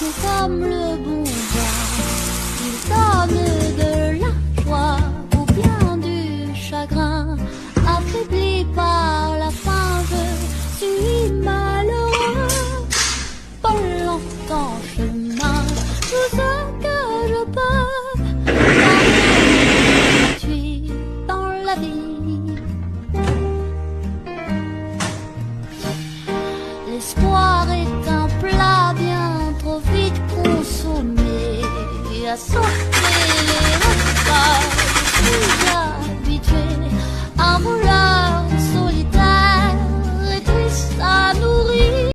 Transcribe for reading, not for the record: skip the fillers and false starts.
tout comme le bon vin. Il donne de la joie ou bien du chagrin. Affaibli par la faim, je suis malheureux. Pas longtemps chemin, tout ce que je peux. Je suis dans la vie. L'espoir est un plat bien trop vite consommé. À